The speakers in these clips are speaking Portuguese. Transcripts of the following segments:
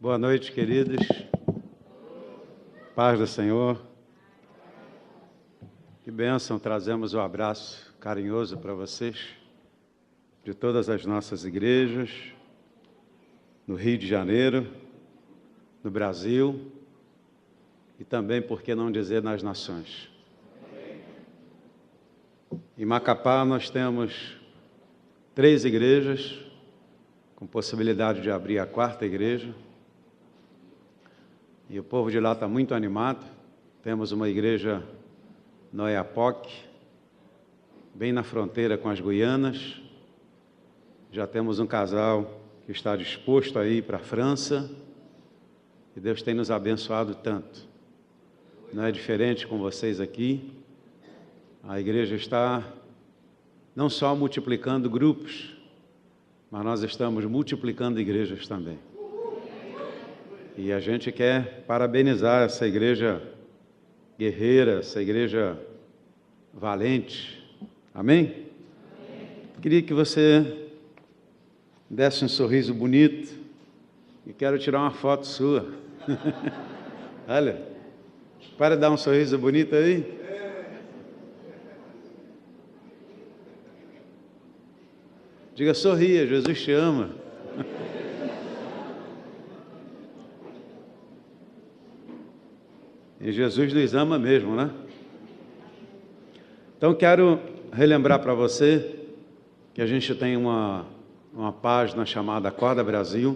Boa noite, queridos. Paz do Senhor. Que bênção, trazemos um abraço carinhoso para vocês, de todas as nossas igrejas, no Rio de Janeiro, no Brasil e também, por que não dizer, nas nações. Em Macapá nós temos 3 igrejas, com possibilidade de abrir a 4ª igreja. E o povo de lá está muito animado. Temos uma igreja no Oiapoque, bem na fronteira com as Guianas. Já temos um casal que está disposto a ir para a França. E Deus tem nos abençoado tanto. Não é diferente com vocês aqui. A igreja está não só multiplicando grupos, mas nós estamos multiplicando igrejas também. E a gente quer parabenizar essa igreja guerreira, essa igreja valente. Amém? Queria que você desse um sorriso bonito e quero tirar uma foto sua. Olha, para dar um sorriso bonito aí. Diga, sorria, Jesus te ama. E Jesus nos ama mesmo, né? Então, quero relembrar para você que a gente tem uma página chamada Acorda Brasil,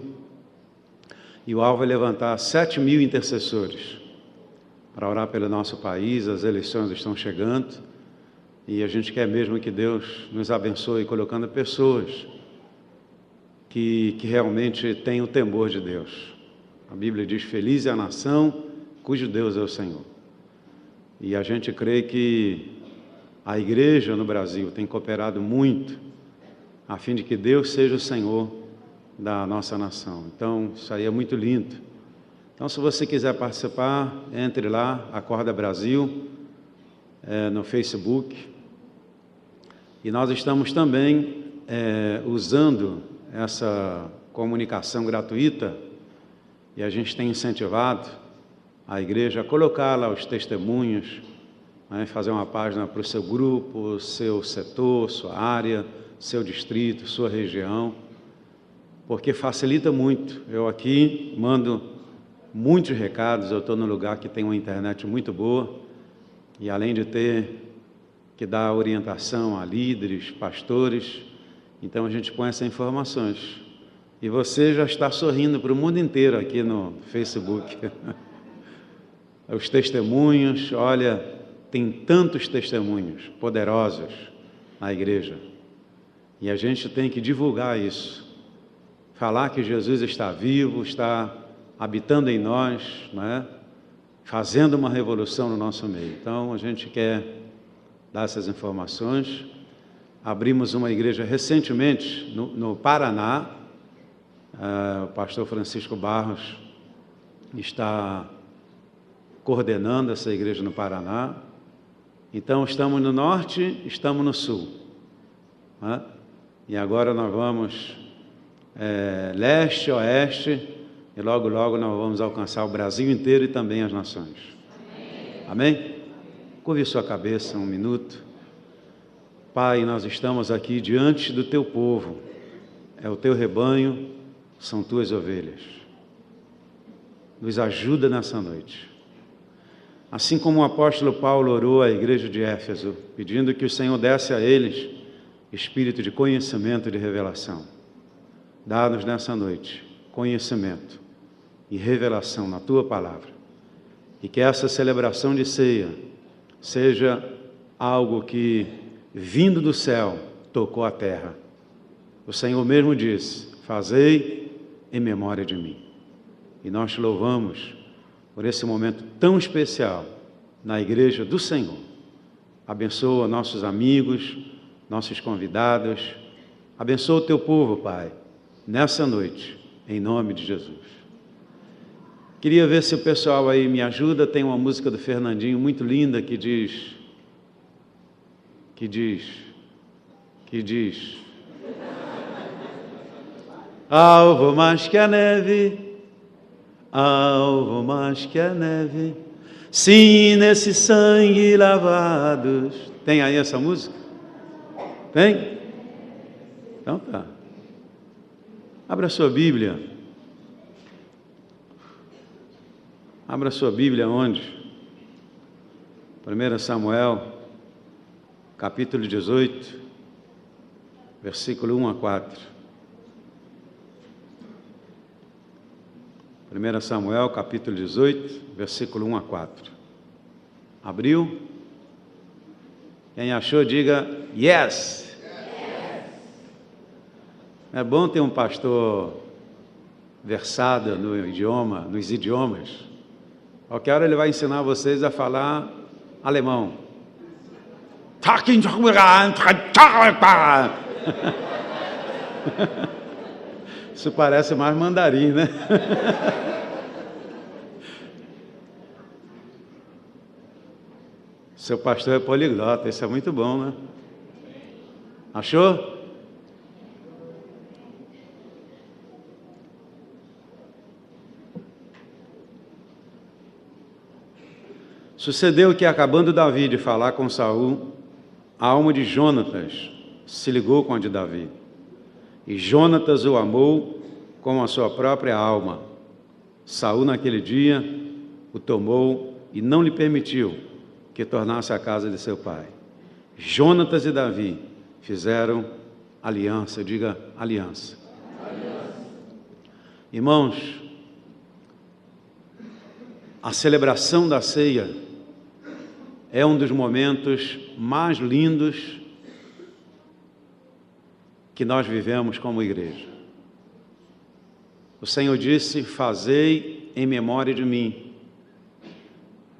e o alvo é levantar 7.000 intercessores para orar pelo nosso país. As eleições estão chegando, e a gente quer mesmo que Deus nos abençoe colocando pessoas que realmente têm o temor de Deus. A Bíblia diz, feliz é a nação cujo Deus é o Senhor. E a gente crê que a igreja no Brasil tem cooperado muito a fim de que Deus seja o Senhor da nossa nação. Então, isso aí é muito lindo. Então, se você quiser participar, entre lá, Acorda Brasil, no Facebook. E nós estamos também usando essa comunicação gratuita, e a gente tem incentivado a igreja a colocar lá os testemunhos, né, fazer uma página para o seu grupo, seu setor, sua área, seu distrito, sua região, porque facilita muito. Eu aqui mando muitos recados, eu estou num lugar que tem uma internet muito boa, e além de ter que dar orientação a líderes, pastores, então a gente põe essas informações. E você já está sorrindo para o mundo inteiro aqui no Facebook. Os testemunhos, olha, tem tantos testemunhos poderosos na igreja. E a gente tem que divulgar isso. Falar que Jesus está vivo, está habitando em nós, não é? Fazendo uma revolução no nosso meio. Então, a gente quer dar essas informações. Abrimos uma igreja recentemente no Paraná. O pastor Francisco Barros está coordenando essa igreja no Paraná. Então, estamos no norte, estamos no sul, né? E agora nós vamos leste, oeste, e logo, logo nós vamos alcançar o Brasil inteiro e também as nações. Amém? Curve sua cabeça um minuto. Pai, nós estamos aqui diante do Teu povo, é o Teu rebanho, são Tuas ovelhas. Nos ajuda nessa noite. Assim como o apóstolo Paulo orou à igreja de Éfeso, pedindo que o Senhor desse a eles espírito de conhecimento e de revelação. Dá-nos nessa noite conhecimento e revelação na Tua palavra. E que essa celebração de ceia seja algo que, vindo do céu, tocou a terra. O Senhor mesmo disse, fazei em memória de mim. E nós te louvamos por esse momento tão especial na igreja do Senhor. Abençoa nossos amigos, nossos convidados. Abençoa o Teu povo, Pai, nessa noite, em nome de Jesus. Queria ver se o pessoal aí me ajuda. Tem uma música do Fernandinho muito linda que diz... Alvo mais que a neve, alvo mais que a neve, sim, nesse sangue lavados. Tem aí essa música? Tem? Então tá. Abra sua Bíblia. Abra sua Bíblia onde? 1 Samuel, capítulo 18, versículo 1 a 4. 1 Samuel, capítulo 18, versículo 1 a 4. Abriu? Quem achou, diga yes! É bom ter um pastor versado no idioma, nos idiomas. Qualquer hora ele vai ensinar vocês a falar alemão. Isso parece mais mandarim, né? Seu pastor é poliglota, isso é muito bom, né? Achou? Sucedeu que, acabando Davi de falar com Saul, a alma de Jonatas se ligou com a de Davi. E Jonatas o amou como a sua própria alma. Saul, naquele dia, o tomou e não lhe permitiu que tornasse à casa de seu pai. Jonatas e Davi fizeram aliança, diga aliança. Irmãos, a celebração da ceia é um dos momentos mais lindos que nós vivemos como igreja. O Senhor disse: fazei em memória de mim.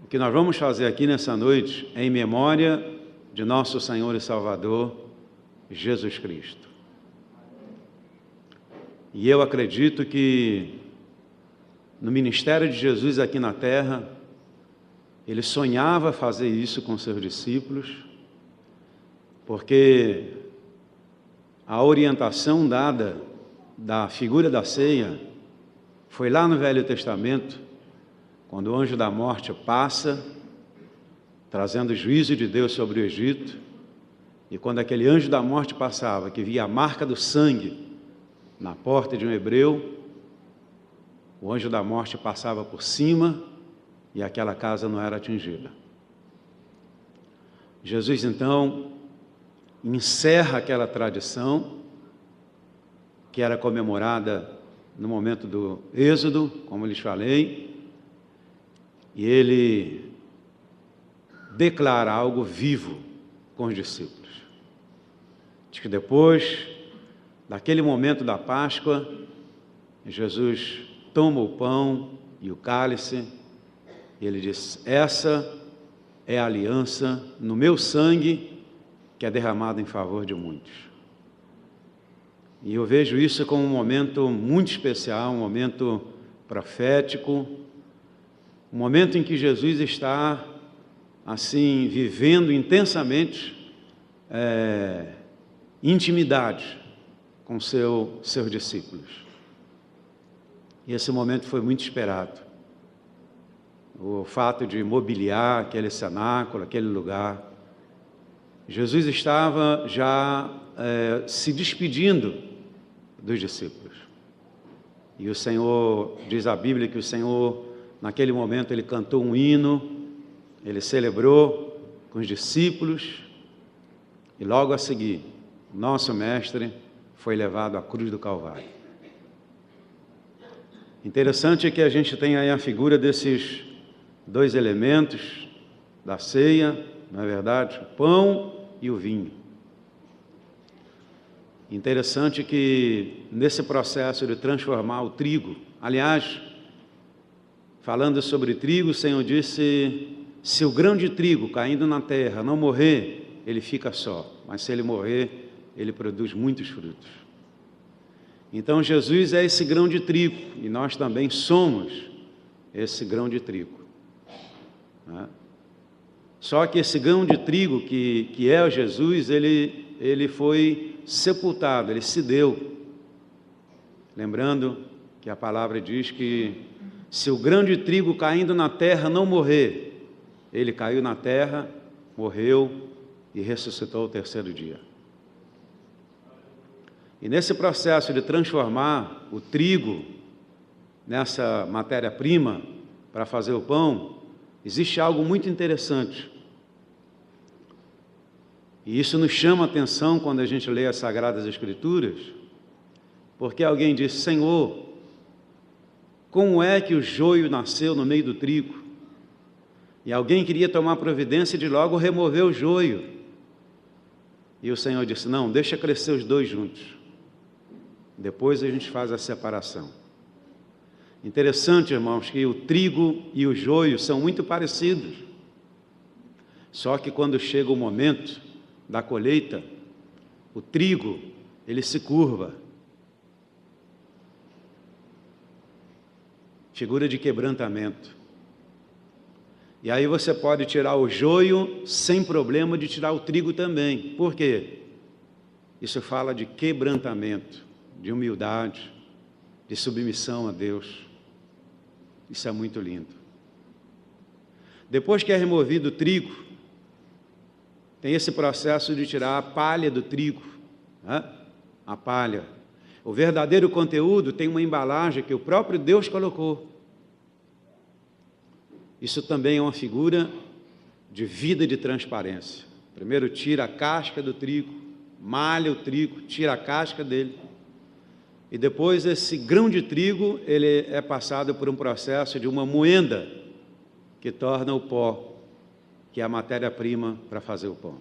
O que nós vamos fazer aqui nessa noite é em memória de nosso Senhor e Salvador, Jesus Cristo. E eu acredito que no ministério de Jesus aqui na terra, ele sonhava fazer isso com seus discípulos, porque a orientação dada da figura da ceia foi lá no Velho Testamento, quando o anjo da morte passa, trazendo o juízo de Deus sobre o Egito, e quando aquele anjo da morte passava, que via a marca do sangue na porta de um hebreu, o anjo da morte passava por cima e aquela casa não era atingida. Jesus, então, encerra aquela tradição que era comemorada no momento do Êxodo, como lhes falei, e ele declara algo vivo com os discípulos. Diz que depois daquele momento da Páscoa, Jesus toma o pão e o cálice, e ele diz: essa é a aliança no meu sangue, que é derramado em favor de muitos. E eu vejo isso como um momento muito especial, um momento profético, um momento em que Jesus está, assim, vivendo intensamente intimidade com seus discípulos. E esse momento foi muito esperado. O fato de mobiliar aquele cenáculo, aquele lugar. Jesus estava já se despedindo dos discípulos. E o Senhor, diz a Bíblia que o Senhor, naquele momento, ele cantou um hino, ele celebrou com os discípulos, e logo a seguir, nosso mestre foi levado à cruz do Calvário. Interessante é que a gente tem aí a figura desses dois elementos da ceia, não é verdade? O pão e o vinho. Interessante que nesse processo de transformar o trigo, aliás, falando sobre trigo, o Senhor disse: se o grão de trigo caindo na terra não morrer, ele fica só, mas se ele morrer, ele produz muitos frutos. Então Jesus é esse grão de trigo, e nós também somos esse grão de trigo. Só que esse grão de trigo que é Jesus, ele foi sepultado, ele se deu. Lembrando que a palavra diz que Se o grão de trigo caindo na terra não morrer, ele caiu na terra, morreu e ressuscitou ao terceiro dia. E nesse processo de transformar o trigo nessa matéria-prima para fazer o pão, existe algo muito interessante. E isso nos chama a atenção quando a gente lê as Sagradas Escrituras, porque alguém disse: Senhor, como é que o joio nasceu no meio do trigo? E alguém queria tomar providência de logo remover o joio. E o Senhor disse: não, deixa crescer os dois juntos. Depois a gente faz a separação. Interessante, irmãos, que o trigo e o joio são muito parecidos. Só que quando chega o momento da colheita, o trigo, ele se curva. Figura de quebrantamento. E aí você pode tirar o joio sem problema de tirar o trigo também. Por quê? Isso fala de quebrantamento, de humildade, de submissão a Deus. Isso é muito lindo. Depois que é removido o trigo, tem esse processo de tirar a palha do trigo, né? A palha. O verdadeiro conteúdo tem uma embalagem que o próprio Deus colocou. Isso também é uma figura de vida e de transparência. Primeiro tira a casca do trigo, malha o trigo, tira a casca dele. E depois esse grão de trigo, ele é passado por um processo de uma moenda, que torna o pó, que é a matéria-prima para fazer o pão.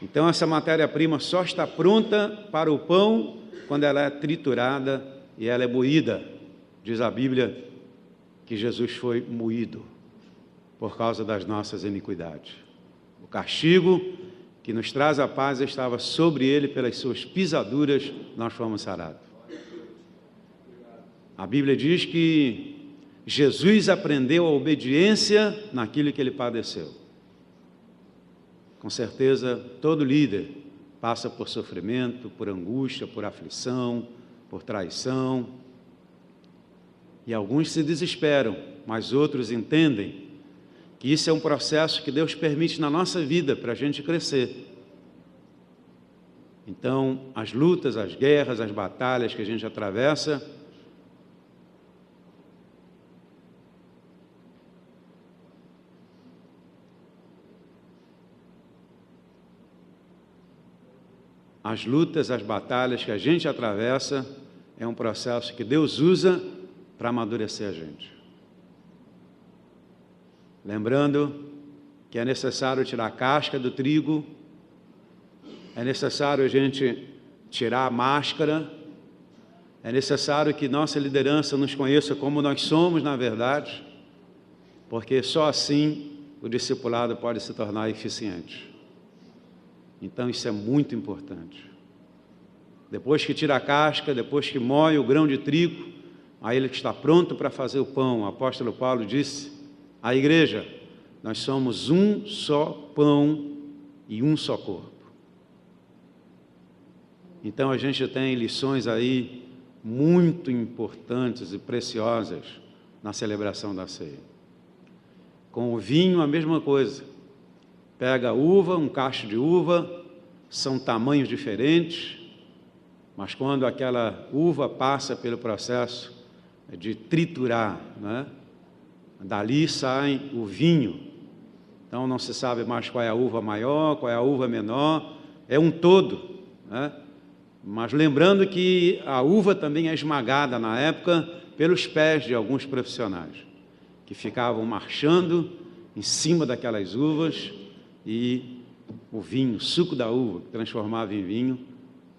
Então essa matéria-prima só está pronta para o pão quando ela é triturada e ela é moída. Diz a Bíblia que Jesus foi moído por causa das nossas iniquidades. O castigo que nos traz a paz estava sobre ele, pelas suas pisaduras nós fomos sarados. A Bíblia diz que Jesus aprendeu a obediência naquilo que ele padeceu. Com certeza, todo líder passa por sofrimento, por angústia, por aflição, por traição. E alguns se desesperam, mas outros entendem que isso é um processo que Deus permite na nossa vida para a gente crescer. Então, as lutas, as guerras, as batalhas que a gente atravessa, as lutas, as batalhas que a gente atravessa, é um processo que Deus usa para amadurecer a gente. Lembrando que é necessário tirar a casca do trigo, é necessário a gente tirar a máscara, é necessário que nossa liderança nos conheça como nós somos, na verdade, porque só assim o discipulado pode se tornar eficiente. Então isso é muito importante. Depois que tira a casca, depois que moe o grão de trigo, aí ele está pronto para fazer o pão. O apóstolo Paulo disse à igreja: nós somos um só pão e um só corpo. Então a gente tem lições aí muito importantes e preciosas na celebração da ceia. Com o vinho a mesma coisa. Pega a uva, um cacho de uva, são tamanhos diferentes, mas quando aquela uva passa pelo processo de triturar, né? Dali sai o vinho. Então não se sabe mais qual é a uva maior, qual é a uva menor, é um todo, né? Mas lembrando que a uva também é esmagada na época pelos pés de alguns profissionais, que ficavam marchando em cima daquelas uvas, e o vinho, o suco da uva, que transformava em vinho,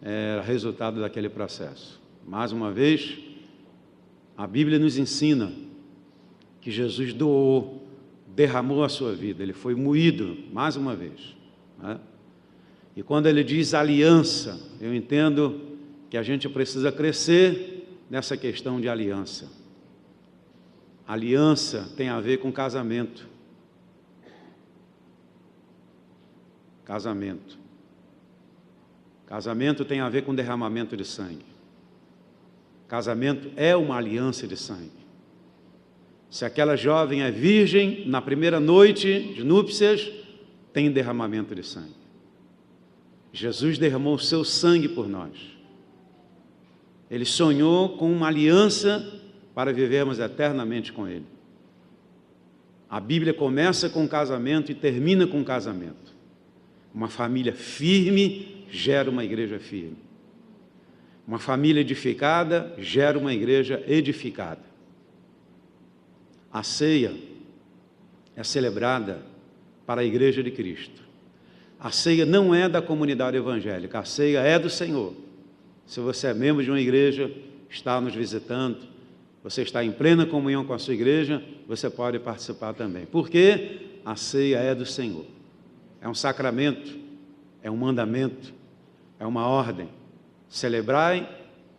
era resultado daquele processo. Mais uma vez, a Bíblia nos ensina que Jesus doou, derramou a sua vida, ele foi moído, mais uma vez, né? E quando ele diz aliança, eu entendo que a gente precisa crescer nessa questão de aliança. Aliança tem a ver com casamento. Casamento tem a ver com derramamento de sangue. Casamento é uma aliança de sangue. Se aquela jovem é virgem, na primeira noite de núpcias, tem derramamento de sangue. Jesus derramou o seu sangue por nós. Ele sonhou com uma aliança para vivermos eternamente com Ele. A Bíblia começa com casamento e termina com casamento. Uma família firme gera uma igreja firme. Uma família edificada gera uma igreja edificada. A ceia é celebrada para a igreja de Cristo. A ceia não é da comunidade evangélica, a ceia é do Senhor. Se você é membro de uma igreja, está nos visitando, você está em plena comunhão com a sua igreja, você pode participar também. Porque a ceia é do Senhor. É um sacramento, é um mandamento, é uma ordem. Celebrai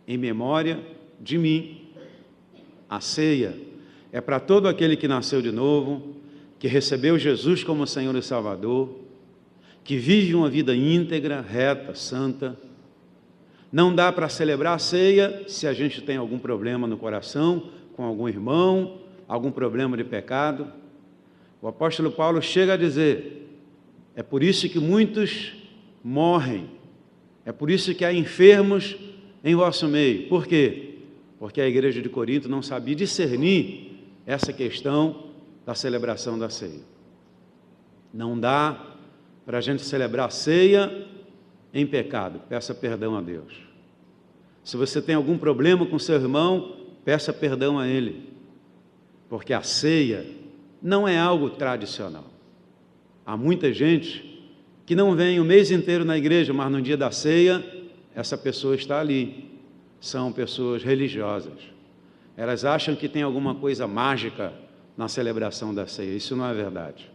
em memória de mim. A ceia é para todo aquele que nasceu de novo, que recebeu Jesus como Senhor e Salvador, que vive uma vida íntegra, reta, santa. Não dá para celebrar a ceia se a gente tem algum problema no coração, com algum irmão, algum problema de pecado. O apóstolo Paulo chega a dizer, é por isso que muitos morrem, é por isso que há enfermos em vosso meio. Por quê? Porque a igreja de Corinto não sabia discernir essa questão da celebração da ceia. Não dá para a gente celebrar a ceia em pecado, peça perdão a Deus. Se você tem algum problema com seu irmão, peça perdão a ele, porque a ceia não é algo tradicional. Há muita gente que não vem o mês inteiro na igreja, mas no dia da ceia, essa pessoa está ali. São pessoas religiosas. Elas acham que tem alguma coisa mágica na celebração da ceia. Isso não é verdade.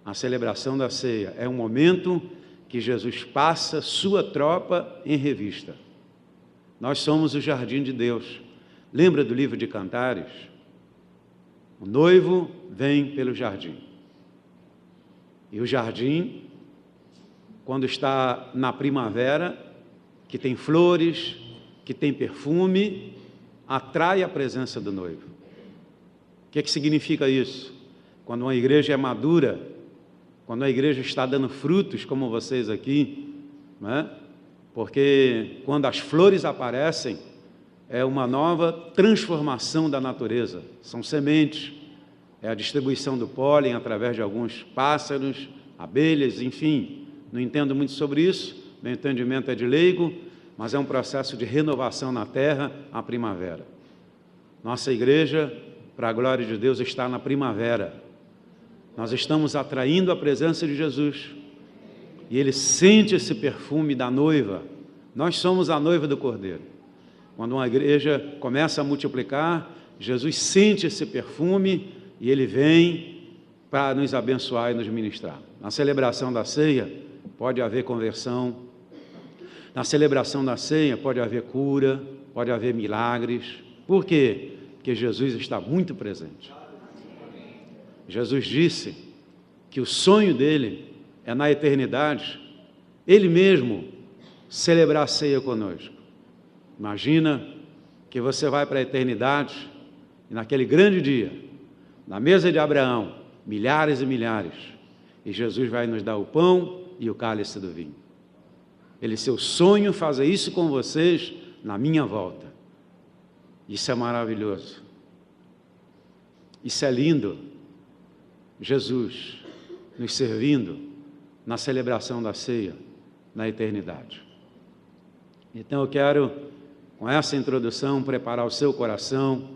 A celebração da ceia é um momento que Jesus passa sua tropa em revista. Nós somos o jardim de Deus. Lembra do livro de Cantares? O noivo vem pelo jardim. E o jardim, quando está na primavera, que tem flores, que tem perfume, atrai a presença do noivo. O que significa isso? Quando uma igreja é madura, quando a igreja está dando frutos, como vocês aqui, né? Porque quando as flores aparecem, é uma nova transformação da natureza. São sementes, é a distribuição do pólen através de alguns pássaros, abelhas, enfim. Não entendo muito sobre isso, meu entendimento é de leigo, mas é um processo de renovação na terra, a primavera. Nossa igreja, para a glória de Deus, está na primavera. Nós estamos atraindo a presença de Jesus. E Ele sente esse perfume da noiva. Nós somos a noiva do Cordeiro. Quando uma igreja começa a multiplicar, Jesus sente esse perfume e Ele vem para nos abençoar e nos ministrar. Na celebração da ceia, pode haver conversão. Na celebração da ceia, pode haver cura, pode haver milagres. Por quê? Porque Jesus está muito presente. Jesus disse que o sonho dele é, na eternidade, Ele mesmo celebrar a ceia conosco. Imagina que você vai para a eternidade e naquele grande dia, na mesa de Abraão, milhares e milhares, e Jesus vai nos dar o pão e o cálice do vinho. Seu sonho fazer isso com vocês na minha volta. Isso é maravilhoso. Isso é lindo. Jesus nos servindo na celebração da ceia na eternidade. Então eu quero, com essa introdução, preparar o seu coração,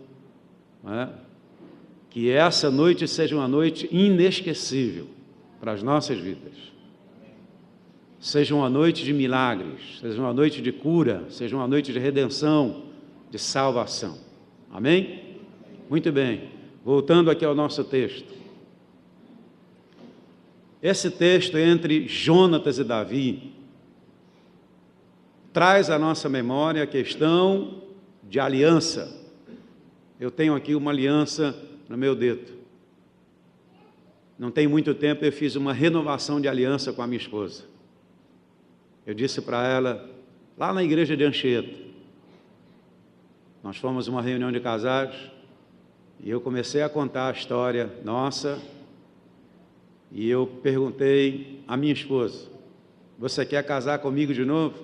que essa noite seja uma noite inesquecível para as nossas vidas. Seja uma noite de milagres, seja uma noite de cura, seja uma noite de redenção, de salvação. Amém? Muito bem. Voltando aqui ao nosso texto. Esse texto entre Jonatas e Davi traz à nossa memória a questão de aliança. Eu tenho aqui uma aliança no meu dedo. Não tem muito tempo eu fiz uma renovação de aliança com a minha esposa. Eu disse para ela, lá na igreja de Anchieta, Nós fomos a uma reunião de casais e eu comecei a contar a história nossa e eu perguntei à minha esposa: você quer casar comigo de novo?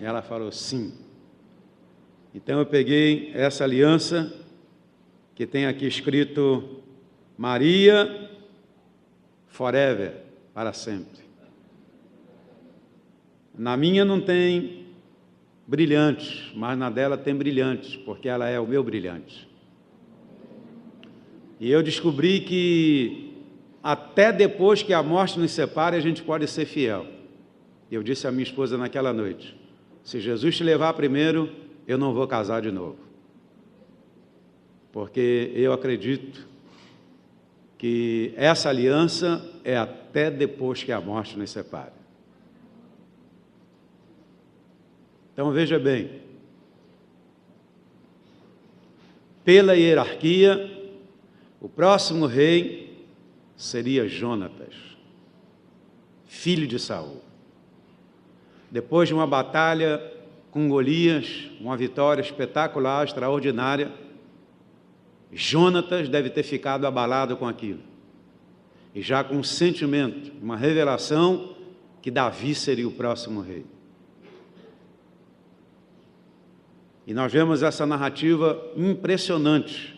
E ela falou sim. Então eu peguei essa aliança que tem aqui escrito Maria Forever, para sempre. Na minha não tem brilhantes, mas na dela tem brilhantes, porque ela é o meu brilhante. E eu descobri que até depois que a morte nos separe, a gente pode ser fiel. Eu disse à minha esposa naquela noite: se Jesus te levar primeiro, eu não vou casar de novo. Porque eu acredito que essa aliança é até depois que a morte nos separe. Então veja bem, pela hierarquia, o próximo rei seria Jonatas, filho de Saul. Depois de uma batalha com Golias, uma vitória espetacular, extraordinária, Jonatas deve ter ficado abalado com aquilo, e já com um sentimento, uma revelação que Davi seria o próximo rei. E nós vemos essa narrativa impressionante,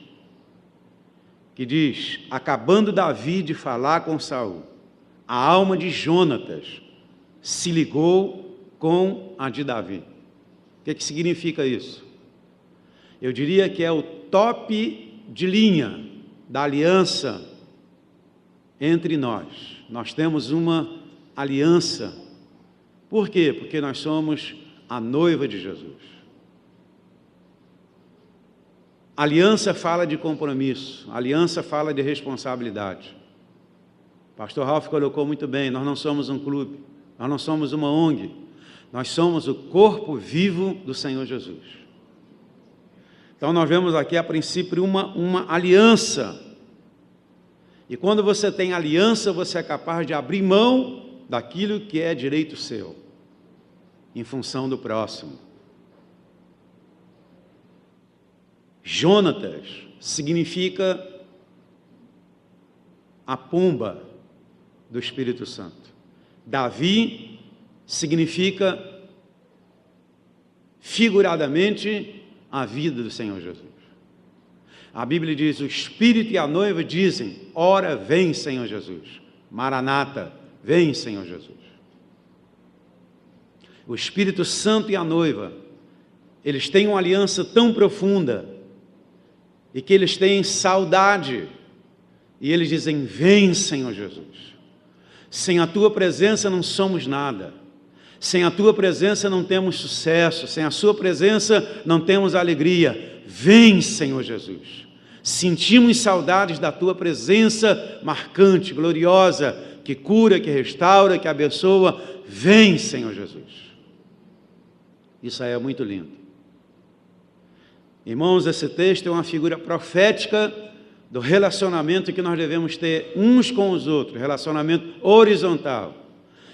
que diz: acabando Davi de falar com Saul, a alma de Jonatas se ligou com a de Davi. O que significa isso? Eu diria que é o top de linha da aliança entre nós. Nós temos uma aliança. Por quê? Porque nós somos a noiva de Jesus. Aliança fala de compromisso, aliança fala de responsabilidade. O pastor Ralph colocou muito bem: nós não somos um clube, nós não somos uma ONG, nós somos o corpo vivo do Senhor Jesus. Então nós vemos aqui a princípio uma aliança, e quando você tem aliança, você é capaz de abrir mão daquilo que é direito seu, em função do próximo. Jonatas significa a pomba do Espírito Santo. Davi significa, figuradamente, a vida do Senhor Jesus. A Bíblia diz: o Espírito e a noiva dizem: ora vem, Senhor Jesus. Maranata, vem, Senhor Jesus. O Espírito Santo e a noiva, eles têm uma aliança tão profunda, e que eles têm saudade, e eles dizem: vem, Senhor Jesus. Sem a tua presença não somos nada. Sem a tua presença não temos sucesso, sem a sua presença não temos alegria. Vem, Senhor Jesus. Sentimos saudades da tua presença marcante, gloriosa, que cura, que restaura, que abençoa. Vem, Senhor Jesus. Isso aí é muito lindo. Irmãos, esse texto é uma figura profética do relacionamento que nós devemos ter uns com os outros, relacionamento horizontal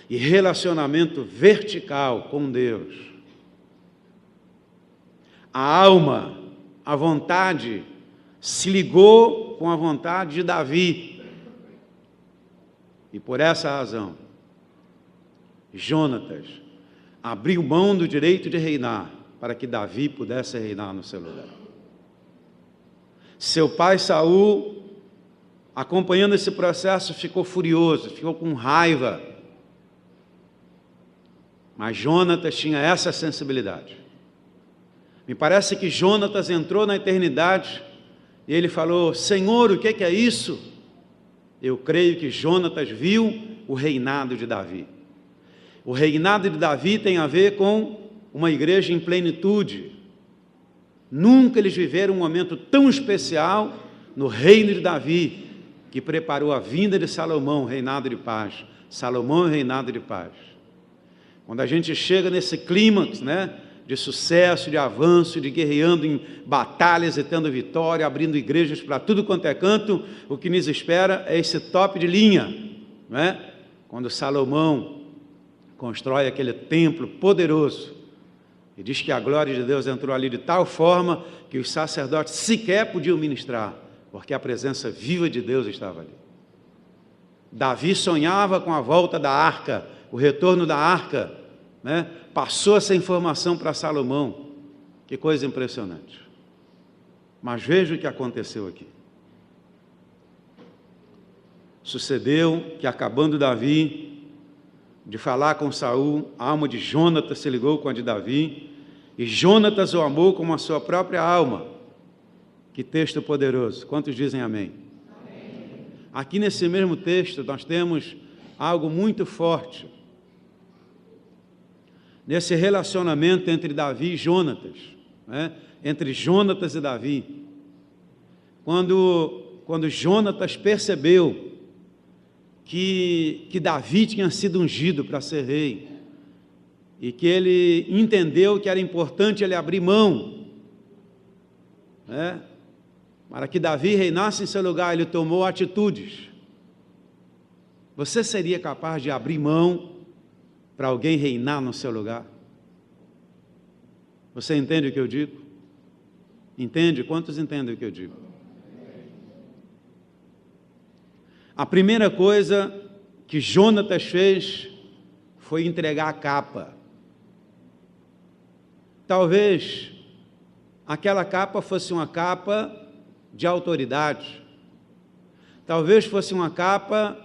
e relacionamento vertical com Deus. A alma, a vontade, se ligou com a vontade de Davi. E por essa razão, Jonatas abriu mão do direito de reinar para que Davi pudesse reinar no seu lugar. Seu pai Saul, acompanhando esse processo, ficou furioso, ficou com raiva. Mas Jonatas tinha essa sensibilidade. Me parece que Jonatas entrou na eternidade e ele falou: Senhor, o que é isso? Eu creio que Jonatas viu o reinado de Davi. O reinado de Davi tem a ver com uma igreja em plenitude. Nunca eles viveram um momento tão especial no reino de Davi, que preparou a vinda de Salomão, reinado de paz. Salomão, reinado de paz. Quando a gente chega nesse clímax, de sucesso, de avanço, de guerreando em batalhas e tendo vitória, abrindo igrejas para tudo quanto é canto, o que nos espera é esse top de linha, Quando Salomão constrói aquele templo poderoso, E diz que a glória de Deus entrou ali de tal forma que os sacerdotes sequer podiam ministrar, porque a presença viva de Deus estava ali. Davi sonhava com a volta da arca, o retorno da arca, né? Passou essa informação para Salomão. Que coisa impressionante. Mas veja o que aconteceu aqui. Sucedeu que, acabando Davi de falar com Saul, a alma de Jonatas se ligou com a de Davi, e Jonatas o amou como a sua própria alma. Que texto poderoso. Quantos dizem amém? Amém. Aqui nesse mesmo texto nós temos algo muito forte. Nesse relacionamento entre Davi e Jonatas, né? Entre Jonatas e Davi. Quando Jonatas percebeu que Davi tinha sido ungido para ser rei, e que ele entendeu que era importante ele abrir mão, né? Para que Davi reinasse em seu lugar, ele tomou atitudes. Você seria capaz de abrir mão para alguém reinar no seu lugar? Você entende o que eu digo? Entende? Quantos entendem o que eu digo? A primeira coisa que Jonatas fez foi entregar a capa. Talvez aquela capa fosse uma capa de autoridade. Talvez fosse uma capa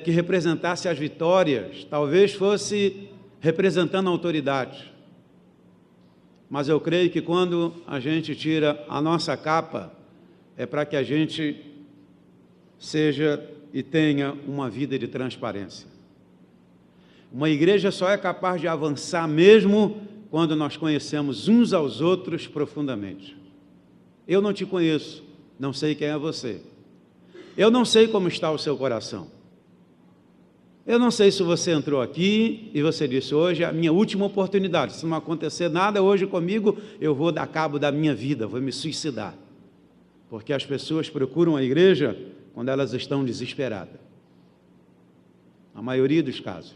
que representasse as vitórias. Talvez fosse representando a autoridade. Mas eu creio que quando a gente tira a nossa capa, é para que a gente seja e tenha uma vida de transparência. Uma igreja só é capaz de avançar mesmo quando nós conhecemos uns aos outros profundamente. Eu não te conheço, não sei quem é você. Eu não sei como está o seu coração. Eu não sei se você entrou aqui e você disse, hoje é a minha última oportunidade, se não acontecer nada hoje comigo, eu vou dar cabo da minha vida, vou me suicidar. Porque as pessoas procuram a igreja quando elas estão desesperadas. A maioria dos casos.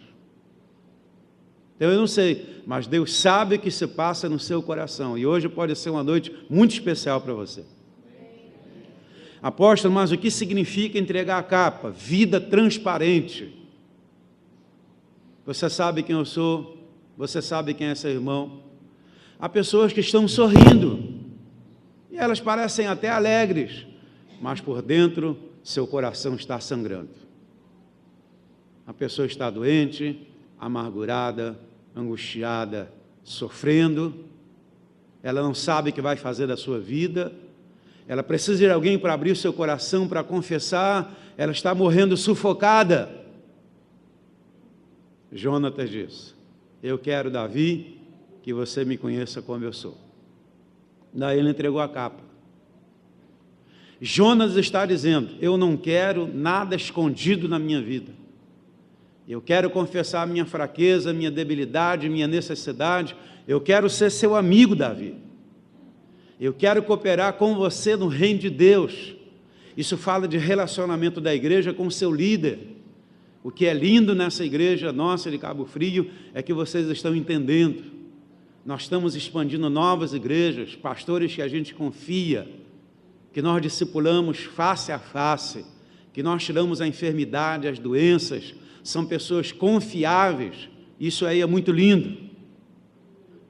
Então eu não sei, mas Deus sabe o que se passa no seu coração. E hoje pode ser uma noite muito especial para você. Apóstolo, mas o que significa entregar a capa? Vida transparente. Você sabe quem eu sou, você sabe quem é seu irmão. Há pessoas que estão sorrindo, e elas parecem até alegres, mas por dentro seu coração está sangrando. A pessoa está doente, amargurada, angustiada, sofrendo, ela não sabe o que vai fazer da sua vida, ela precisa de alguém para abrir o seu coração, para confessar, ela está morrendo sufocada. Jonatas disse, eu quero, Davi, que você me conheça como eu sou. Daí ele entregou a capa. Jonatas está dizendo, eu não quero nada escondido na minha vida. Eu quero confessar a minha fraqueza, minha debilidade, minha necessidade. Eu quero ser seu amigo, Davi. Eu quero cooperar com você no reino de Deus. Isso fala de relacionamento da igreja com o seu líder. O que é lindo nessa igreja nossa de Cabo Frio é que vocês estão entendendo. Nós estamos expandindo novas igrejas, pastores que a gente confia, que nós discipulamos face a face, que nós tiramos a enfermidade, as doenças, são pessoas confiáveis. Isso aí é muito lindo.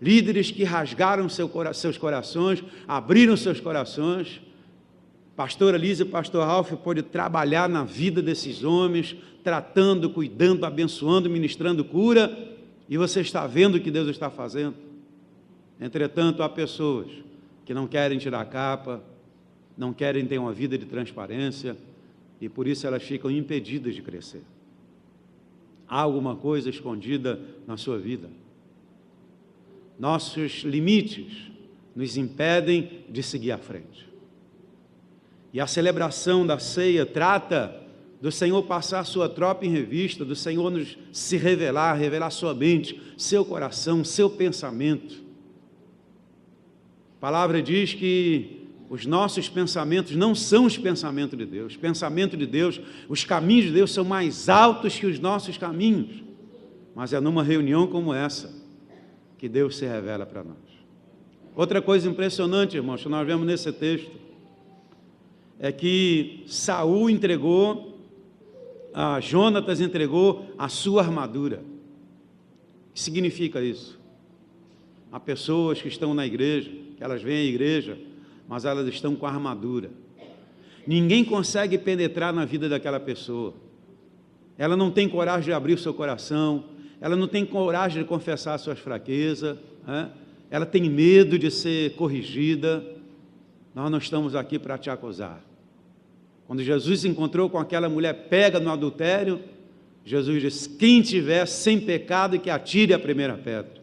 Líderes que rasgaram seus corações, abriram seus corações. Pastora Lisa e pastor Ralph podem trabalhar na vida desses homens, tratando, cuidando, abençoando, ministrando cura, e você está vendo o que Deus está fazendo. Entretanto, há pessoas que não querem tirar a capa, não querem ter uma vida de transparência, e por isso elas ficam impedidas de crescer. Há alguma coisa escondida na sua vida. Nossos limites nos impedem de seguir à frente. E a celebração da ceia trata do Senhor passar sua tropa em revista, do Senhor nos se revelar sua mente, seu coração, seu pensamento. A palavra diz que os nossos pensamentos não são os pensamentos de Deus. O pensamento de Deus, os caminhos de Deus são mais altos que os nossos caminhos. Mas é numa reunião como essa que Deus se revela para nós. Outra coisa impressionante, irmãos, que nós vemos nesse texto, é que Saul entregou, Jonatas entregou a sua armadura. O que significa isso? Há pessoas que estão na igreja, que elas vêm à igreja, mas elas estão com a armadura. Ninguém consegue penetrar na vida daquela pessoa. Ela não tem coragem de abrir o seu coração, ela não tem coragem de confessar suas fraquezas, né? Ela tem medo de ser corrigida. Nós não estamos aqui para te acusar. Quando Jesus se encontrou com aquela mulher pega no adultério, Jesus disse: quem tiver sem pecado, que atire a primeira pedra.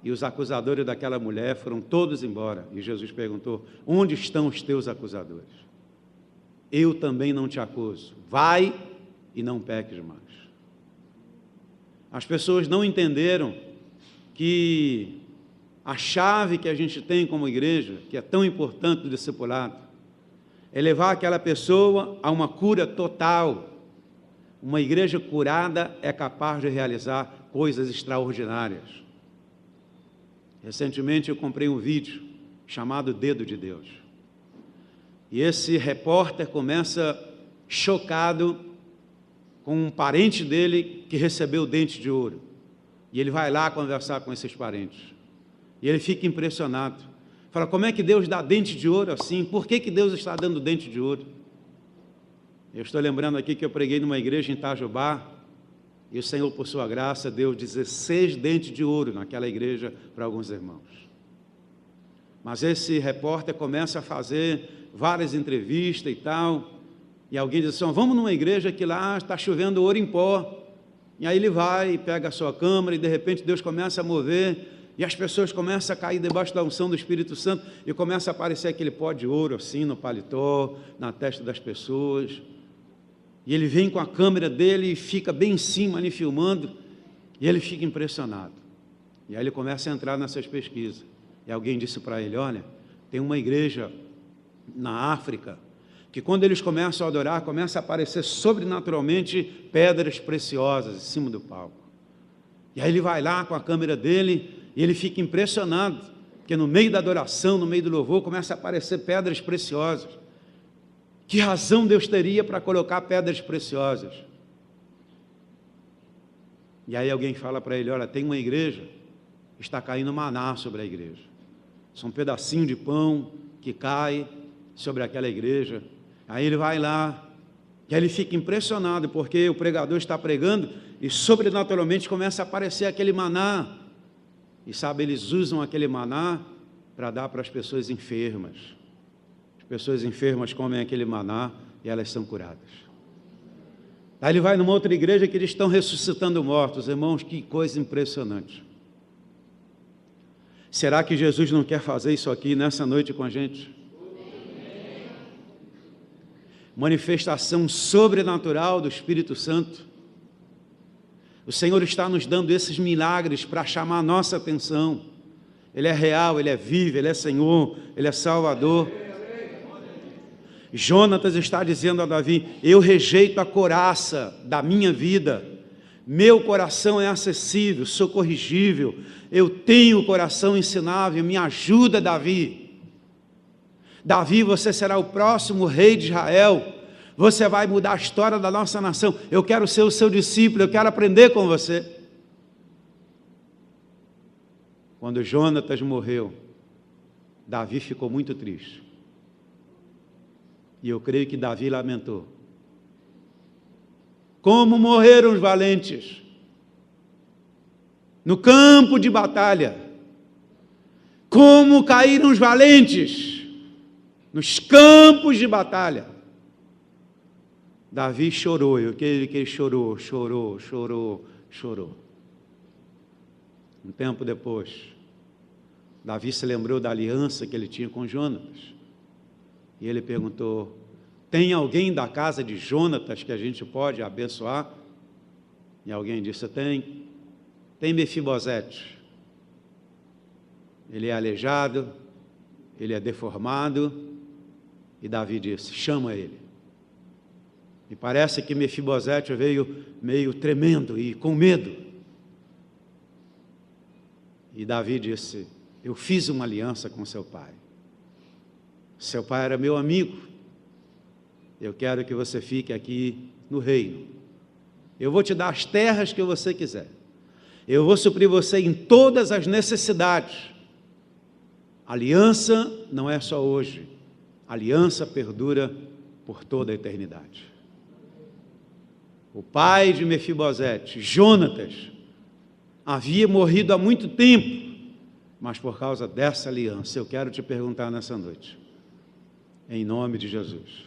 E os acusadores daquela mulher foram todos embora. E Jesus perguntou: onde estão os teus acusadores? Eu também não te acuso. Vai e não peques mais. As pessoas não entenderam que a chave que a gente tem como igreja, que é tão importante do discipulado, é levar aquela pessoa a uma cura total. Uma igreja curada é capaz de realizar coisas extraordinárias. Recentemente eu comprei um vídeo chamado Dedo de Deus. E esse repórter começa chocado com um parente dele que recebeu o dente de ouro. E ele vai lá conversar com esses parentes. E ele fica impressionado. Fala: como é que Deus dá dente de ouro assim? Por que Deus está dando dente de ouro? Eu estou lembrando aqui que eu preguei numa igreja em Itajubá, e o Senhor, por sua graça, deu 16 dentes de ouro naquela igreja para alguns irmãos. Mas esse repórter começa a fazer várias entrevistas e tal, e alguém diz assim: vamos numa igreja que lá está chovendo ouro em pó. E aí ele vai e pega a sua câmera, e de repente Deus começa a mover, e as pessoas começam a cair debaixo da unção do Espírito Santo, e começa a aparecer aquele pó de ouro assim no paletó, na testa das pessoas. E ele vem com a câmera dele e fica bem em cima ali filmando, e ele fica impressionado. E aí ele começa a entrar nessas pesquisas. E alguém disse para ele: olha, tem uma igreja na África, que quando eles começam a adorar, começa a aparecer sobrenaturalmente pedras preciosas em cima do palco. E aí ele vai lá com a câmera dele, e ele fica impressionado, porque no meio da adoração, no meio do louvor, começa a aparecer pedras preciosas. Que razão Deus teria para colocar pedras preciosas? E aí alguém fala para ele: olha, tem uma igreja, está caindo maná sobre a igreja. São pedacinhos de pão que cai sobre aquela igreja. Aí ele vai lá, e aí ele fica impressionado, porque o pregador está pregando, e sobrenaturalmente começa a aparecer aquele maná. E sabe, eles usam aquele maná para dar para as pessoas enfermas. As pessoas enfermas comem aquele maná e elas são curadas. Aí ele vai numa outra igreja que eles estão ressuscitando mortos. Irmãos, que coisa impressionante. Será que Jesus não quer fazer isso aqui nessa noite com a gente? Manifestação sobrenatural do Espírito Santo. O Senhor está nos dando esses milagres para chamar a nossa atenção. Ele é real, Ele é vivo, Ele é Senhor, Ele é Salvador. Jonatas está dizendo a Davi: eu rejeito a couraça da minha vida. Meu coração é acessível, sou corrigível. Eu tenho o coração ensinável, me ajuda, Davi. Davi, você será o próximo rei de Israel. Você vai mudar a história da nossa nação. Eu quero ser o seu discípulo, eu quero aprender com você. Quando Jonatas morreu, Davi ficou muito triste. E eu creio que Davi lamentou. Como morreram os valentes no campo de batalha. Como caíram os valentes nos campos de batalha. Davi chorou, eu creio que ele chorou. Um tempo depois, Davi se lembrou da aliança que ele tinha com Jonatas. E ele perguntou: tem alguém da casa de Jonatas que a gente pode abençoar? E alguém disse: tem Mefibosete. Ele é aleijado, ele é deformado. E Davi disse: chama ele. E parece que Mefibosete veio meio tremendo e com medo. E Davi disse: eu fiz uma aliança com seu pai. Seu pai era meu amigo. Eu quero que você fique aqui no reino. Eu vou te dar as terras que você quiser. Eu vou suprir você em todas as necessidades. Aliança não é só hoje. Aliança perdura por toda a eternidade. O pai de Mefibosete, Jonatas, havia morrido há muito tempo, mas por causa dessa aliança, eu quero te perguntar nessa noite, em nome de Jesus,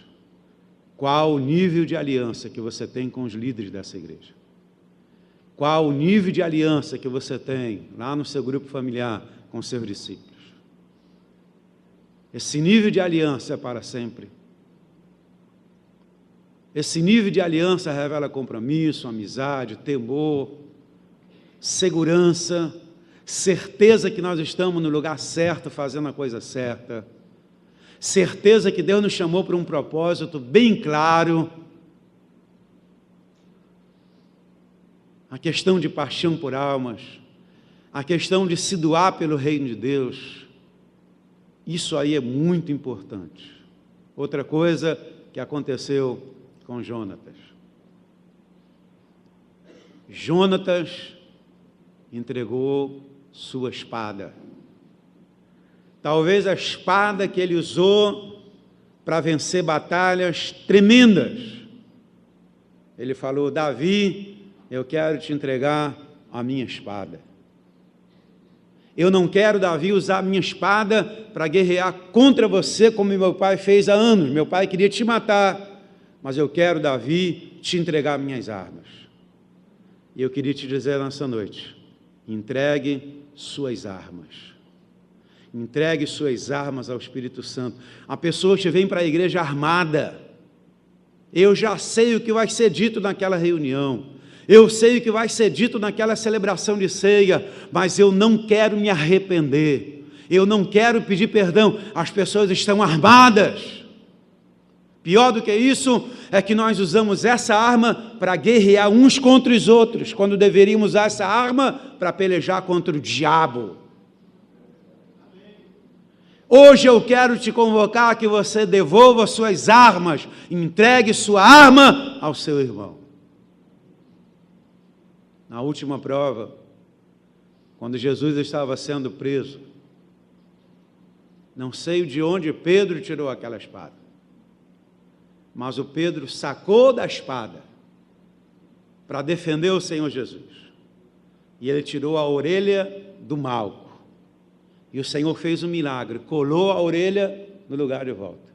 qual o nível de aliança que você tem com os líderes dessa igreja? Qual o nível de aliança que você tem lá no seu grupo familiar com seus discípulos? Esse nível de aliança é para sempre. Esse nível de aliança revela compromisso, amizade, temor, segurança, certeza que nós estamos no lugar certo, fazendo a coisa certa, certeza que Deus nos chamou para um propósito bem claro. A questão de paixão por almas, a questão de se doar pelo reino de Deus, isso aí é muito importante. Outra coisa que aconteceu com Jonatas. Jonatas entregou sua espada. Talvez a espada que ele usou para vencer batalhas tremendas. Ele falou: Davi, eu quero te entregar a minha espada. Eu não quero, Davi, usar a minha espada para guerrear contra você, como meu pai fez há anos. Meu pai queria te matar, mas eu quero, Davi, te entregar minhas armas. E eu queria te dizer nessa noite: entregue suas armas. Entregue suas armas ao Espírito Santo. Há pessoas que vêm para a igreja armada. Eu já sei o que vai ser dito naquela reunião. Eu sei o que vai ser dito naquela celebração de ceia, mas eu não quero me arrepender. Eu não quero pedir perdão. As pessoas estão armadas. Pior do que isso é que nós usamos essa arma para guerrear uns contra os outros, quando deveríamos usar essa arma para pelejar contra o diabo. Hoje eu quero te convocar a que você devolva suas armas, entregue sua arma ao seu irmão. Na última prova, quando Jesus estava sendo preso, não sei de onde Pedro tirou aquela espada, mas o Pedro sacou da espada para defender o Senhor Jesus, e ele tirou a orelha do Malco, e o Senhor fez um milagre, colou a orelha no lugar de volta.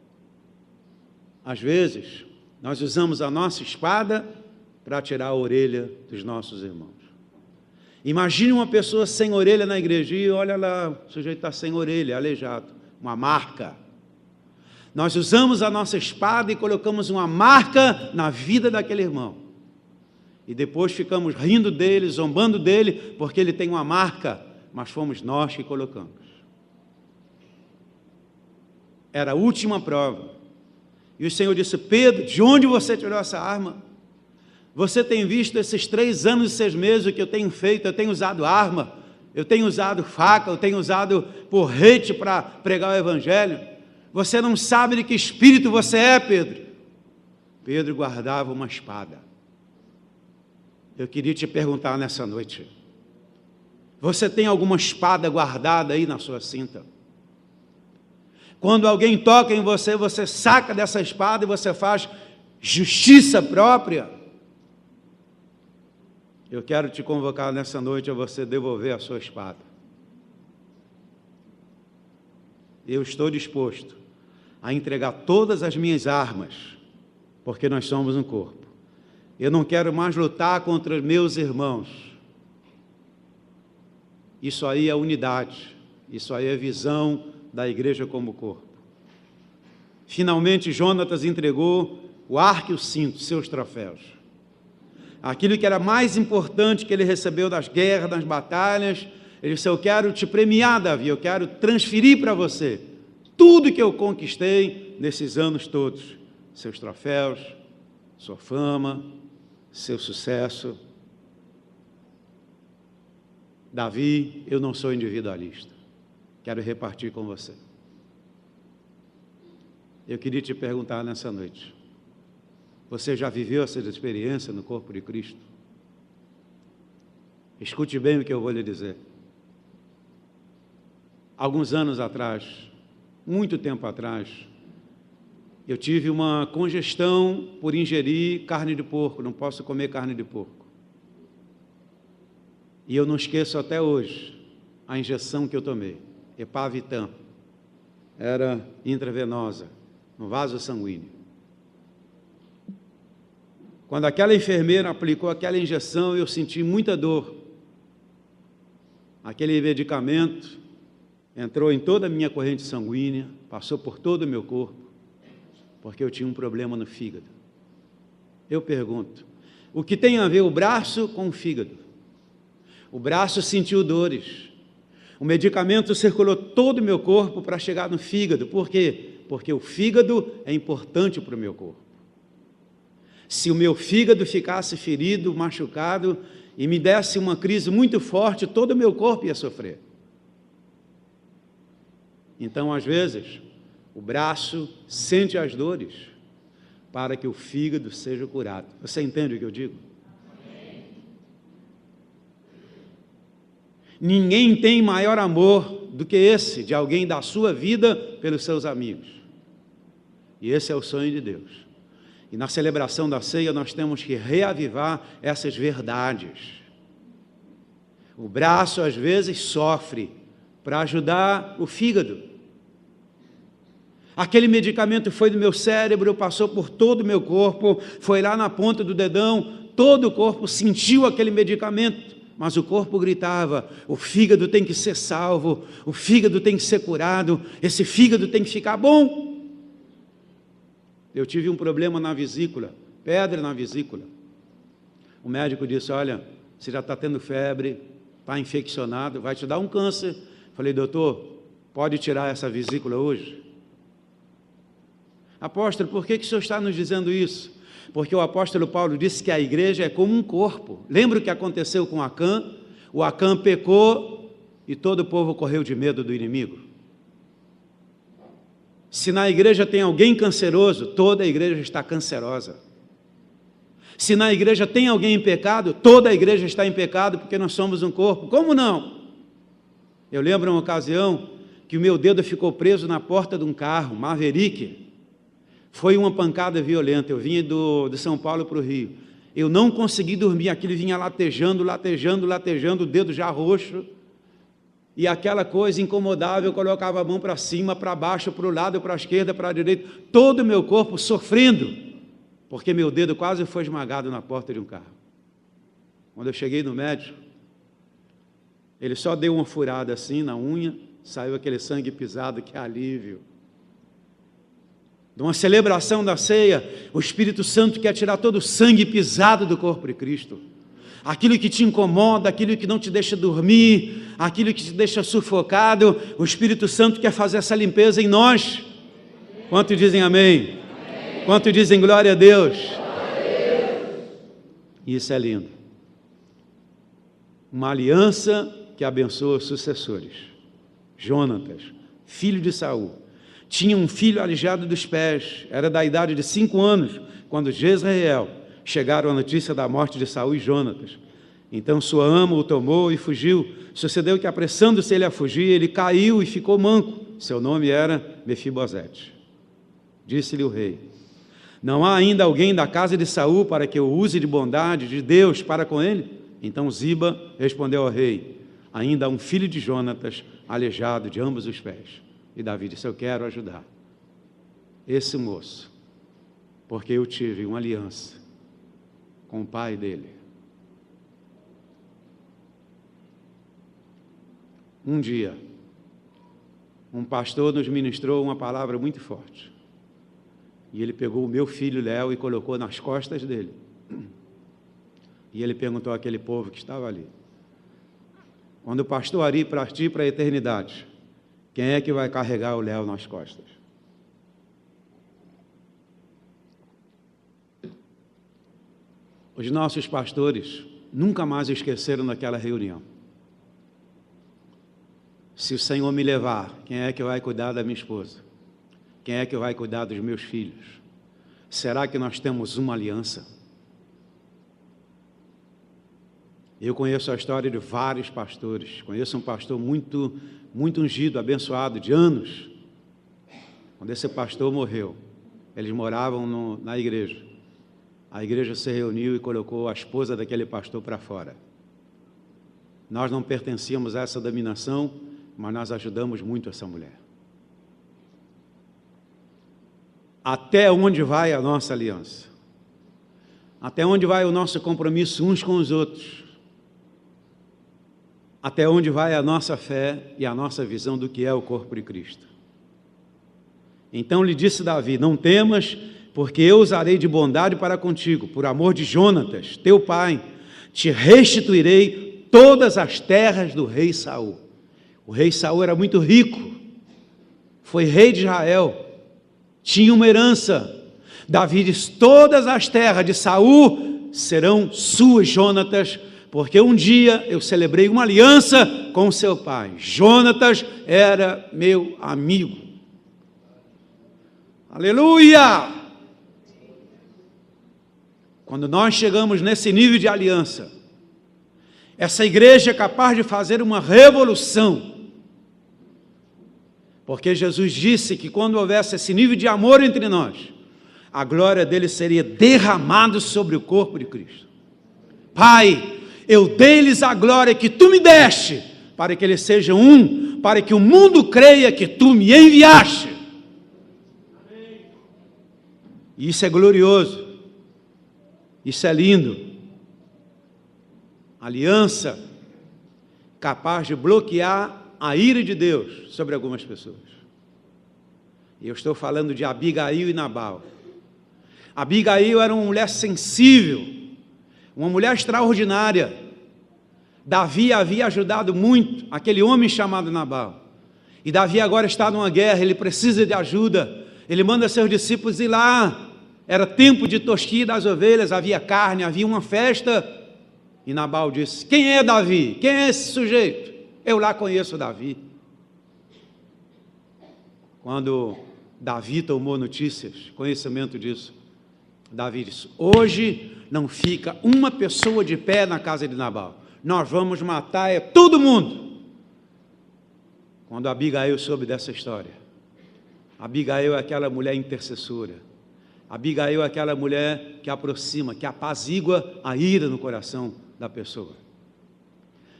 Às vezes, nós usamos a nossa espada para tirar a orelha dos nossos irmãos. Imagine uma pessoa sem orelha na igreja, e olha lá, o sujeito está sem orelha, aleijado, uma marca. Nós usamos a nossa espada e colocamos uma marca na vida daquele irmão. E depois ficamos rindo dele, zombando dele, porque ele tem uma marca, mas fomos nós que colocamos. Era a última prova. E o Senhor disse: Pedro, de onde você tirou essa arma? Você tem visto esses 3 anos e 6 meses o que eu tenho feito? Eu tenho usado arma, eu tenho usado faca, eu tenho usado porrete para pregar o evangelho. Você não sabe de que espírito você é, Pedro. Pedro guardava uma espada. Eu queria te perguntar nessa noite: você tem alguma espada guardada aí na sua cinta? Quando alguém toca em você, você saca dessa espada e você faz justiça própria? Eu quero te convocar nessa noite a você devolver a sua espada. Eu estou disposto a entregar todas as minhas armas, porque nós somos um corpo. Eu não quero mais lutar contra meus irmãos. Isso aí é unidade, isso aí é visão da igreja como corpo. Finalmente, Jonatas entregou o arco e o cinto, seus troféus. Aquilo que era mais importante que ele recebeu das guerras, das batalhas. Ele disse: eu quero te premiar, Davi, eu quero transferir para você tudo que eu conquistei nesses anos todos. Seus troféus, sua fama, seu sucesso. Davi, eu não sou individualista. Quero repartir com você. Eu queria te perguntar nessa noite. Você já viveu essa experiência no corpo de Cristo? Escute bem o que eu vou lhe dizer. Alguns anos atrás, muito tempo atrás, eu tive uma congestão por ingerir carne de porco. Não posso comer carne de porco. E eu não esqueço até hoje a injeção que eu tomei. Epavitan. Era intravenosa, no vaso sanguíneo. Quando aquela enfermeira aplicou aquela injeção, eu senti muita dor. Aquele medicamento entrou em toda a minha corrente sanguínea, passou por todo o meu corpo, porque eu tinha um problema no fígado. Eu pergunto, o que tem a ver o braço com o fígado? O braço sentiu dores. O medicamento circulou todo o meu corpo para chegar no fígado. Por quê? Porque o fígado é importante para o meu corpo. Se o meu fígado ficasse ferido, machucado, e me desse uma crise muito forte, todo o meu corpo ia sofrer. Então, às vezes, o braço sente as dores para que o fígado seja curado. Você entende o que eu digo? Ninguém tem maior amor do que esse, de alguém dar sua vida pelos seus amigos. E esse é o sonho de Deus. E na celebração da ceia nós temos que reavivar essas verdades. O braço às vezes sofre para ajudar o fígado. Aquele medicamento foi do meu cérebro, passou por todo o meu corpo, foi lá na ponta do dedão, todo o corpo sentiu aquele medicamento. Mas o corpo gritava, o fígado tem que ser salvo, o fígado tem que ser curado, esse fígado tem que ficar bom. Eu tive um problema na vesícula, pedra na vesícula. O médico disse, olha, você já está tendo febre, está infeccionado, vai te dar um câncer. Falei, doutor, pode tirar essa vesícula hoje? Apóstolo, por que o senhor está nos dizendo isso? Porque o apóstolo Paulo disse que a igreja é como um corpo. Lembra o que aconteceu com Acã? O Acã pecou e todo o povo correu de medo do inimigo. Se na igreja tem alguém canceroso, toda a igreja está cancerosa. Se na igreja tem alguém em pecado, toda a igreja está em pecado, porque nós somos um corpo. Como não? Eu lembro uma ocasião que o meu dedo ficou preso na porta de um carro, Maverick. Foi uma pancada violenta. Eu vinha de São Paulo para o Rio. Eu não consegui dormir, aquilo vinha latejando, o dedo já roxo. E aquela coisa incomodável, eu colocava a mão para cima, para baixo, para o lado, para a esquerda, para a direita, todo o meu corpo sofrendo, porque meu dedo quase foi esmagado na porta de um carro. Quando eu cheguei no médico, ele só deu uma furada assim na unha, saiu aquele sangue pisado, que alívio. De uma celebração da ceia, o Espírito Santo quer tirar todo o sangue pisado do corpo de Cristo. Aquilo que te incomoda, aquilo que não te deixa dormir, aquilo que te deixa sufocado, o Espírito Santo quer fazer essa limpeza em nós. Quanto dizem amém? Amém. Quanto dizem glória a Deus? Glória a Deus. Isso é lindo. Uma aliança que abençoa os sucessores. Jonatas, filho de Saul, tinha um filho aleijado dos pés, era da idade de 5 anos, quando Jezreel chegaram a notícia da morte de Saul e Jonatas. Então sua ama o tomou e fugiu. Sucedeu que, apressando-se ele a fugir, ele caiu e ficou manco. Seu nome era Mefibosete. Disse-lhe o rei, não há ainda alguém da casa de Saul para que eu use de bondade de Deus para com ele? Então Ziba respondeu ao rei, ainda há um filho de Jonatas, aleijado de ambos os pés. E Davi disse, eu quero ajudar esse moço, porque eu tive uma aliança com o pai dele. Um dia, um pastor nos ministrou uma palavra muito forte. E ele pegou o meu filho Léo e colocou nas costas dele. E ele perguntou àquele povo que estava ali, quando o pastor Ari partir para a eternidade, quem é que vai carregar o Léo nas costas? Os nossos pastores nunca mais esqueceram daquela reunião. Se o Senhor me levar, quem é que vai cuidar da minha esposa? Quem é que vai cuidar dos meus filhos? Será que nós temos uma aliança? Eu conheço a história de vários pastores. Conheço um pastor muito ungido, abençoado, de anos. Quando esse pastor morreu, eles moravam na igreja. A igreja se reuniu e colocou a esposa daquele pastor para fora. Nós não pertencíamos a essa dominação, mas nós ajudamos muito essa mulher. Até onde vai a nossa aliança? Até onde vai o nosso compromisso uns com os outros? Até onde vai a nossa fé e a nossa visão do que é o corpo de Cristo? Então lhe disse Davi: não temas, porque eu usarei de bondade para contigo, por amor de Jonatas, teu pai, te restituirei todas as terras do rei Saul. O rei Saul era muito rico, foi rei de Israel, tinha uma herança. Davi diz: todas as terras de Saul serão suas, Jonatas, porque um dia eu celebrei uma aliança com seu pai. Jonatas era meu amigo. Aleluia! Quando nós chegamos nesse nível de aliança, essa igreja é capaz de fazer uma revolução. Porque Jesus disse que quando houvesse esse nível de amor entre nós, a glória dele seria derramada sobre o corpo de Cristo. Pai, eu dei-lhes a glória que tu me deste, para que eles sejam um, para que o mundo creia que tu me enviaste. E isso é glorioso, isso é lindo. Aliança capaz de bloquear a ira de Deus sobre algumas pessoas. E eu estou falando de Abigail e Nabal. Abigail era uma mulher sensível, uma mulher extraordinária. Davi havia ajudado muito aquele homem chamado Nabal. E Davi agora está numa guerra, ele precisa de ajuda. Ele manda seus discípulos ir lá. Era tempo de tosquia das ovelhas, havia carne, havia uma festa. E Nabal disse: quem é Davi? Quem é esse sujeito? Eu lá conheço Davi. Quando Davi tomou notícias, conhecimento disso, Davi disse: hoje não fica uma pessoa de pé na casa de Nabal. Nós vamos matar todo mundo. Quando Abigail soube dessa história, Abigail é aquela mulher intercessora. Abigail é aquela mulher que aproxima, que apazigua a ira no coração da pessoa.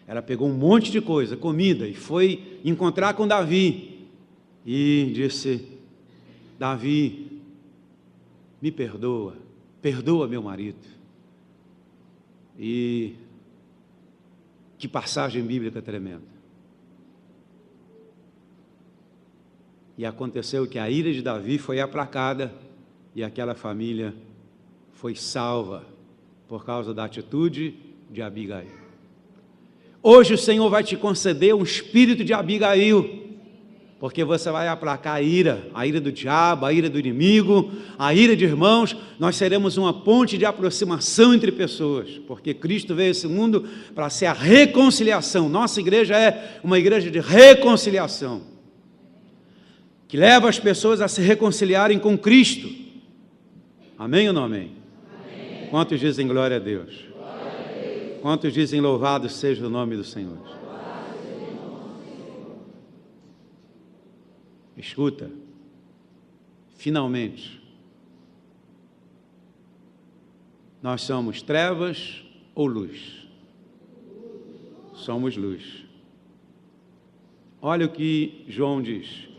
Ela pegou um monte de coisa, comida, e foi encontrar com Davi. E disse: Davi, me perdoa, perdoa meu marido. E que passagem bíblica tremenda. E aconteceu que a ira de Davi foi aplacada e aquela família foi salva por causa da atitude de Abigail. Hoje o Senhor vai te conceder um espírito de Abigail, porque você vai aplacar a ira do diabo, a ira do inimigo, a ira de irmãos. Nós seremos uma ponte de aproximação entre pessoas, porque Cristo veio a esse mundo para ser a reconciliação. Nossa igreja é uma igreja de reconciliação, que leva as pessoas a se reconciliarem com Cristo. Amém ou não amém? Amém. Quantos dizem glória a Deus? Glória a Deus. Quantos dizem louvado seja o nome do Senhor? Escuta, finalmente, nós somos trevas ou luz? Somos luz. Olha o que João diz: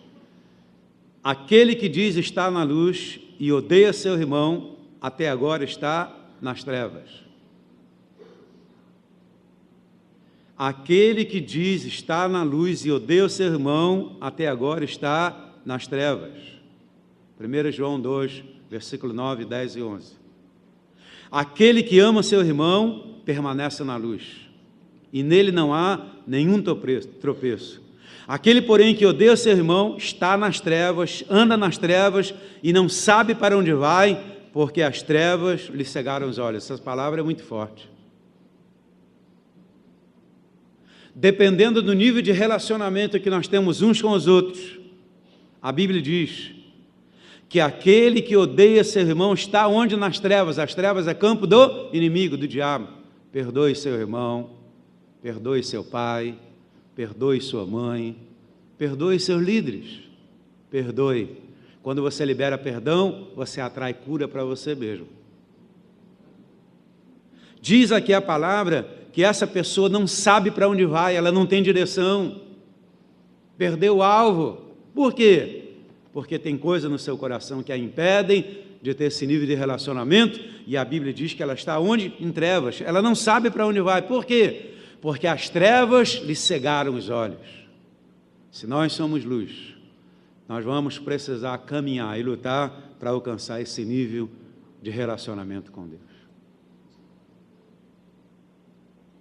aquele que diz estar na luz e odeia seu irmão, até agora está nas trevas. Aquele que diz estar na luz e odeia o seu irmão, até agora está nas trevas. 1 João 2, versículo 9, 10 e 11. Aquele que ama seu irmão, permanece na luz, e nele não há nenhum tropeço. Aquele, porém, que odeia seu irmão, está nas trevas, anda nas trevas, e não sabe para onde vai, porque as trevas lhe cegaram os olhos. Essa palavra é muito forte. dependendo do nível de relacionamento que nós temos uns com os outros, a Bíblia diz que aquele que odeia seu irmão está onde? Nas trevas. As trevas é campo do inimigo, do diabo. Perdoe seu irmão, perdoe seu pai, perdoe sua mãe, perdoe seus líderes, perdoe. Quando você libera perdão, você atrai cura para você mesmo. Diz aqui a palavra que essa pessoa não sabe para onde vai, ela não tem direção, perdeu o alvo. Por quê? Porque tem coisa no seu coração que a impedem de ter esse nível de relacionamento, e a Bíblia diz que ela está onde? Em trevas. Ela não sabe para onde vai. Por quê? Porque as trevas lhe cegaram os olhos. Se nós somos luz, nós vamos precisar caminhar e lutar para alcançar esse nível de relacionamento com Deus.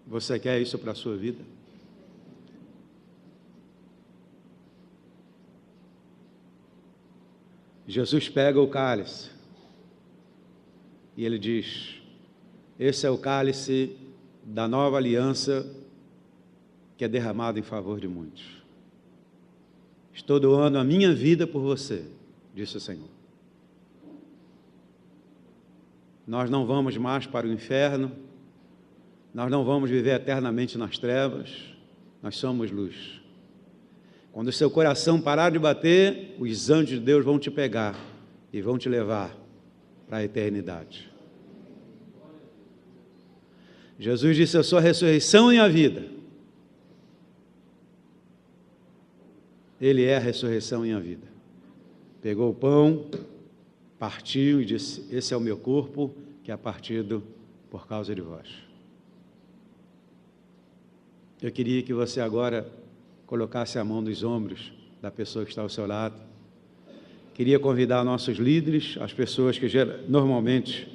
Você quer isso para a sua vida? Jesus pega o cálice e ele diz: esse é o cálice da nova aliança que é derramado em favor de muitos. Estou doando a minha vida por você, disse o Senhor. Nós não vamos mais para o inferno, nós não vamos viver eternamente nas trevas, nós somos luz. Quando o seu coração parar de bater, os anjos de Deus vão te pegar e vão te levar para a eternidade. Jesus disse: eu sou a ressurreição e a vida. Ele é a ressurreição e a vida. Pegou o pão, partiu e disse: esse é o meu corpo que é partido por causa de vós. Eu queria que você agora colocasse a mão nos ombros da pessoa que está ao seu lado. Queria convidar nossos líderes, as pessoas que normalmente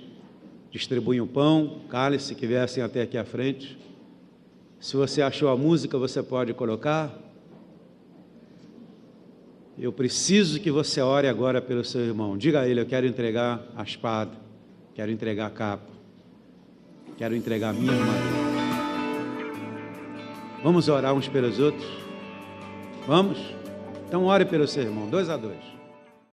distribuem o pão, cálice, que viessem até aqui à frente. Se você achou a música, você pode colocar. Eu preciso que você ore agora pelo seu irmão. Diga a ele: eu quero entregar a espada, quero entregar a capa, quero entregar a minha armadura. Vamos orar uns pelos outros? Vamos? Então ore pelo seu irmão, 2 a 2.